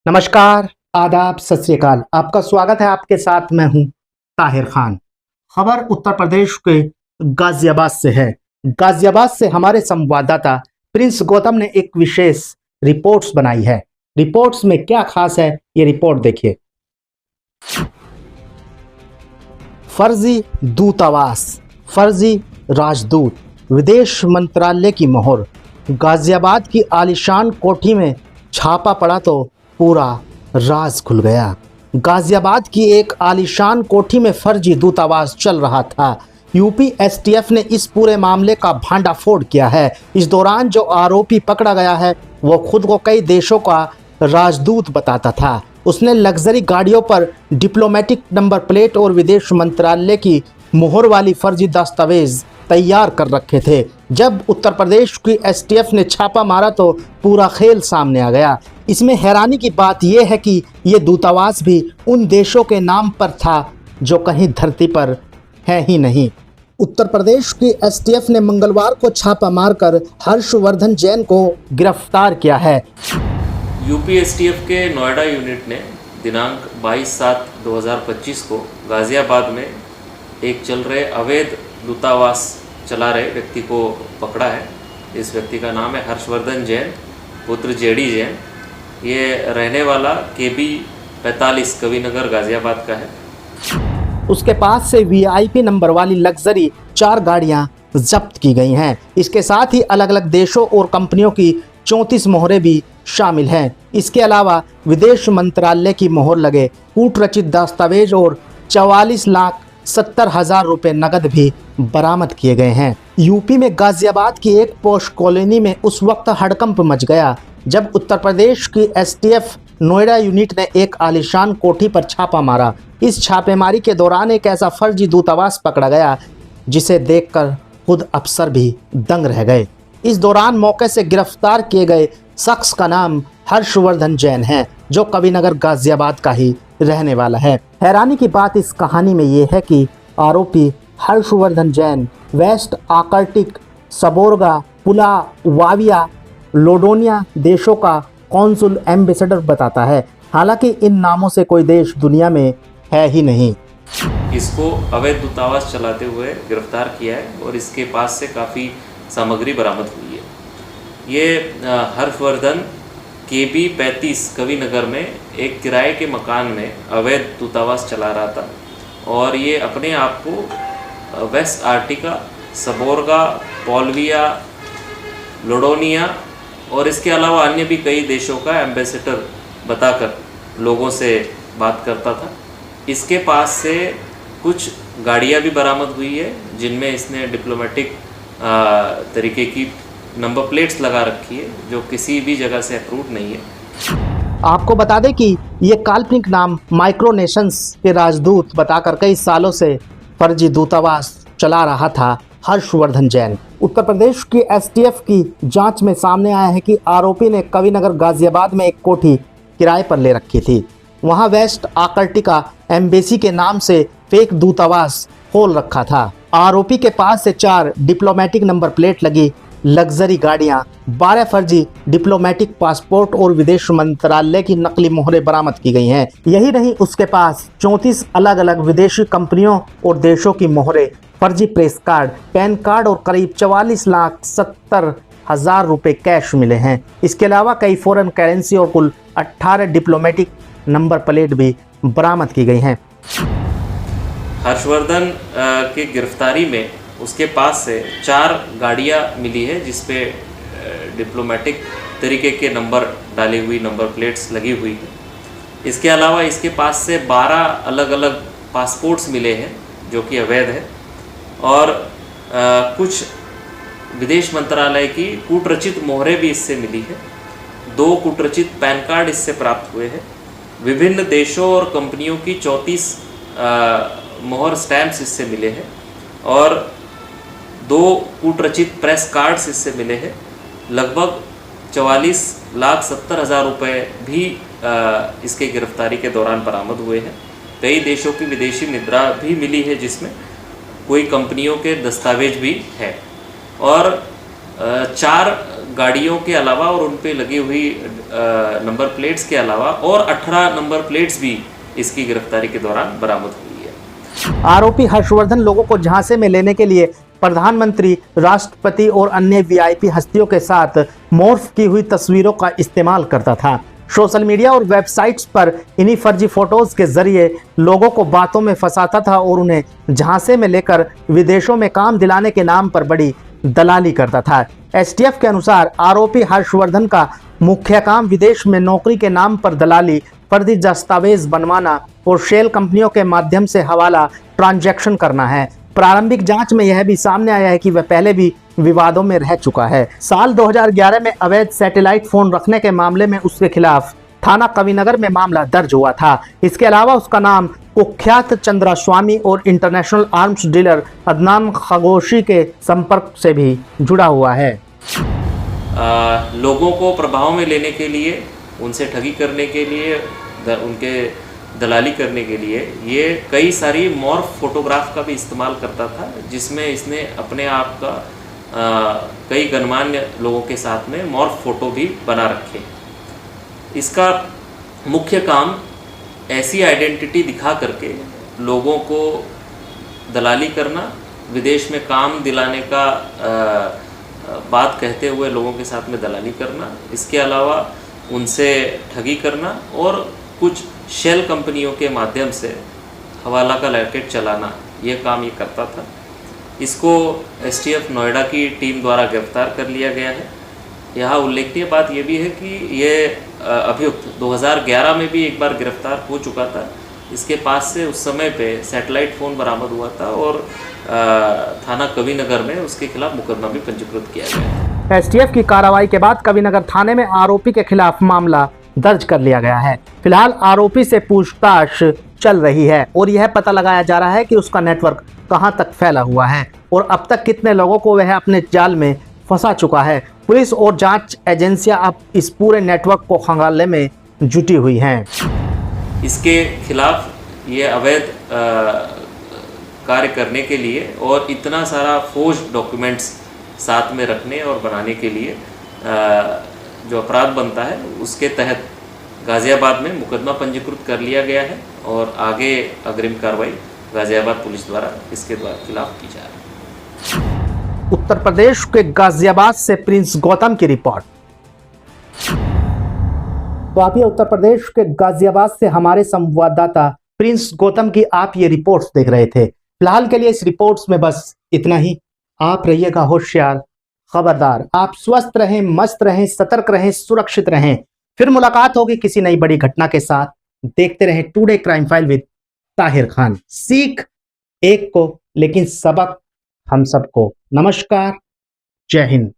नमस्कार, आदाब, सत श्री अकाल। आपका स्वागत है। आपके साथ मैं हूं ताहिर खान। खबर उत्तर प्रदेश के गाजियाबाद से है। गाजियाबाद से हमारे संवाददाता प्रिंस गौतम ने एक विशेष रिपोर्ट्स बनाई है। रिपोर्ट्स में क्या खास है, ये रिपोर्ट देखिए। फर्जी दूतावास, फर्जी राजदूत, विदेश मंत्रालय की मोहर। गाजियाबाद की आलीशान कोठी में छापा पड़ा तो पूरा राज खुल गया। गाजियाबाद की एक आलीशान कोठी में फर्जी दूतावास चल रहा था। यूपी एसटीएफ ने इस पूरे मामले का भांडाफोड़ किया है। इस दौरान जो आरोपी पकड़ा गया है वो खुद को कई देशों का राजदूत बताता था। उसने लग्जरी गाड़ियों पर डिप्लोमेटिक नंबर प्लेट और विदेश मंत्रालय की मोहर वाली फर्जी दस्तावेज तैयार कर रखे थे। जब उत्तर प्रदेश की एसटीएफ ने छापा मारा तो पूरा खेल सामने आ गया। इसमें हैरानी की बात यह है कि ये दूतावास भी उन देशों के नाम पर था जो कहीं धरती पर है ही नहीं। उत्तर प्रदेश की एसटीएफ ने मंगलवार को छापा मारकर हर्षवर्धन जैन को गिरफ्तार किया है। यूपी एसटीएफ के नोएडा यूनिट ने दिनांक 22/7/2025 को गाज़ियाबाद में एक चल रहे अवैध दूतावास चला रहे व्यक्ति को पकड़ा है। इस व्यक्ति का नाम है हर्षवर्धन जैन, पुत्र जेडी जैन। ये रहने वाला KB 45 कविनगर गाज़ियाबाद का है। उसके पास से वीआईपी नंबर वाली लग्जरी 4 गाड़ियां जब्त की गई हैं। इसके साथ ही अलग अलग देशों और कंपनियों की 34 मोहरें भी शामिल हैं। इसके अलावा विदेश मंत्रालय की मोहर लगे कूटरचित दस्तावेज और 44,70,000 रुपये नकद भी बरामद किए गए हैं। यूपी में गाजियाबाद की एक पॉश कॉलोनी में उस वक्त हड़कंप मच गया जब उत्तर प्रदेश की एसटीएफ नोएडा यूनिट ने एक आलीशान कोठी पर छापा मारा। इस छापेमारी के दौरान एक ऐसा फर्जी दूतावास पकड़ा गया जिसे देखकर खुद अफसर भी दंग रह गए। इस दौरान मौके से गिरफ्तार किए गए शख्स का नाम हर्षवर्धन जैन है, जो कविनगर गाजियाबाद का ही रहने वाला है। हैरानी की बात इस कहानी में ये है कि आरोपी हर्षवर्धन जैन वेस्ट आर्कटिक, सबोर्गा, पुला, वाविया, लोडोनिया देशों का कॉन्सुल एम्बेसडर बताता है। हालांकि इन नामों से कोई देश दुनिया में है ही नहीं। इसको अवैध दूतावास चलाते हुए गिरफ्तार किया है और इसके पास से काफ़ी सामग्री बरामद हुई है। ये हर्षवर्धन KB 35 कविनगर में एक किराए के मकान में अवैध दूतावास चला रहा था और ये अपने आप को वेस्ट आर्टिका, सबोर्गा, पोल्विया, लोडोनिया और इसके अलावा अन्य भी कई देशों का एम्बेसडर बताकर लोगों से बात करता था। इसके पास से कुछ गाड़ियां भी बरामद हुई है जिनमें इसने डिप्लोमेटिक तरीके की नंबर प्लेट्स लगा रखी है जो किसी भी जगह से अप्रूव नहीं है। आपको बता दें कि ये काल्पनिक नाम माइक्रोनेशंस के राजदूत बताकर कई सालों से फर्जी दूतावास चला रहा था हर्षवर्धन जैन। उत्तर प्रदेश की एसटीएफ की जांच में सामने आया है कि आरोपी ने कविनगर गाजियाबाद में एक कोठी किराए पर ले रखी थी। वहां वेस्ट आर्कटिका एम्बेसी के नाम से फेक दूतावास खोल रखा था। आरोपी के पास से 4 डिप्लोमेटिक नंबर प्लेट लगी लग्जरी गाड़ियां, 12 फर्जी डिप्लोमेटिक पासपोर्ट और विदेश मंत्रालय की नकली मोहरें बरामद की गई हैं। यही नहीं, उसके पास 34 अलग अलग विदेशी कंपनियों और देशों की मोहरें, फर्जी प्रेस कार्ड, पैन कार्ड और करीब 44,70,000 रुपये कैश मिले हैं। इसके अलावा कई फॉरेन करेंसी और कुल 18 डिप्लोमेटिक नंबर प्लेट भी बरामद की गई हैं। हर्षवर्धन की गिरफ्तारी में उसके पास से 4 गाड़ियां मिली है जिसपे डिप्लोमेटिक तरीके के नंबर डाली हुई नंबर प्लेट्स लगी हुई है। इसके अलावा इसके पास से 12 अलग अलग पासपोर्ट्स मिले हैं जो कि अवैध है और कुछ विदेश मंत्रालय की कूटरचित मोहरें भी इससे मिली है। 2 कूटरचित पैन कार्ड इससे प्राप्त हुए हैं। विभिन्न देशों और कंपनियों की 34 मोहर स्टैम्प्स इससे मिले हैं और 2 कूटरचित प्रेस कार्ड्स इससे मिले हैं। लगभग 44,70,000 रुपये भी इसके गिरफ्तारी के दौरान बरामद हुए हैं। कई देशों की विदेशी मुद्रा भी मिली है जिसमें कोई कंपनियों के दस्तावेज भी है और 4 गाड़ियों के अलावा और उन पे लगी हुई नंबर प्लेट्स के अलावा और 18 नंबर प्लेट्स भी इसकी गिरफ्तारी के दौरान बरामद हुई है। आरोपी हर्षवर्धन लोगों को झांसे में लेने के लिए प्रधानमंत्री, राष्ट्रपति और अन्य वीआईपी हस्तियों के साथ मॉर्फ की हुई तस्वीरों का इस्तेमाल करता था। सोशल मीडिया और वेबसाइट्स पर इन्हीं फर्जी फोटोज के जरिए लोगों को बातों में फंसाता था और उन्हें झांसे में लेकर विदेशों में काम दिलाने के नाम पर बड़ी दलाली करता था। एसटीएफ के अनुसार आरोपी हर्षवर्धन का मुख्य काम विदेश में नौकरी के नाम पर दलाली, फर्जी दस्तावेज बनवाना और शेल कंपनियों के माध्यम से हवाला ट्रांजैक्शन करना है। प्रारंभिक जांच में यह भी सामने आया है कि वह पहले भी विवादों में रह चुका है। साल 2011 में अवैध सैटेलाइट फोन रखने के मामले में उसके खिलाफ थाना कविनगर में मामला दर्ज हुआ था। इसके अलावा उसका नाम कुख्यात चंद्रास्वामी और इंटरनेशनल आर्म्स डीलर अदनान खगोशी के संपर्क से भी जुड़ा हुआ है। लोगों को प्रभाव में लेने के लिए, उनसे ठगी करने के लिए, उनके दलाली करने के लिए ये कई सारी मॉर्फ फोटोग्राफ का भी इस्तेमाल करता था, जिसमें इसने अपने आप का कई गणमान्य लोगों के साथ में मॉर्फ फोटो भी बना रखे। इसका मुख्य काम ऐसी आइडेंटिटी दिखा करके लोगों को दलाली करना, विदेश में काम दिलाने का बात कहते हुए लोगों के साथ में दलाली करना, इसके अलावा उनसे ठगी करना और कुछ शेल कंपनियों के माध्यम से हवाला का रैकेट चलाना, ये काम ये करता था। इसको एसटीएफ नोएडा की टीम द्वारा गिरफ्तार कर लिया गया है। यहाँ उल्लेखनीय बात ये भी है कि ये अभियुक्त 2011 में भी एक बार गिरफ्तार हो चुका था। इसके पास से उस समय पे सैटेलाइट फ़ोन बरामद हुआ था और थाना कविनगर में उसके खिलाफ मुकदमा भी पंजीकृत किया गया। एसटीएफ की कार्रवाई के बाद कविनगर थाने में आरोपी के खिलाफ मामला दर्ज कर लिया गया है। फिलहाल आरोपी से पूछताछ चल रही है और यह पता लगाया जा रहा है कि उसका नेटवर्क कहां तक फैला हुआ है और अब तक कितने लोगों को वह अपने जाल में फंसा चुका है। पुलिस और जांच एजेंसियां अब इस पूरे नेटवर्क को खंगालने में जुटी हुई हैं। इसके खिलाफ ये अवैध कार्य करने के लिए और इतना सारा फोर्ज डॉक्यूमेंट्स साथ में रखने और बनाने के लिए जो अपराध बनता है, उसके तहत गाज़ियाबाद में मुकदमा पंजीकृत कर लिया गया है और आगे अग्रिम कार्रवाई गाज़ियाबाद पुलिस द्वारा इसके खिलाफ की जा रही है। उत्तर प्रदेश के गाजियाबाद से प्रिंस गौतम की रिपोर्ट। तो आप ये उत्तर प्रदेश के गाजियाबाद से हमारे संवाददाता प्रिंस गौतम की आप ये रिपोर्ट्स देख रहे थे। फिलहाल के लिए इस रिपोर्ट्स में बस इतना ही। आप रहिएगा होशियार, खबरदार। आप स्वस्थ रहें, मस्त रहें, सतर्क रहें, सुरक्षित रहें। फिर मुलाकात होगी किसी नई बड़ी घटना के साथ। देखते रहें today crime file with Tahir Khan. सीख एक को, लेकिन सबक हम सबको। नमस्कार, जय हिंद।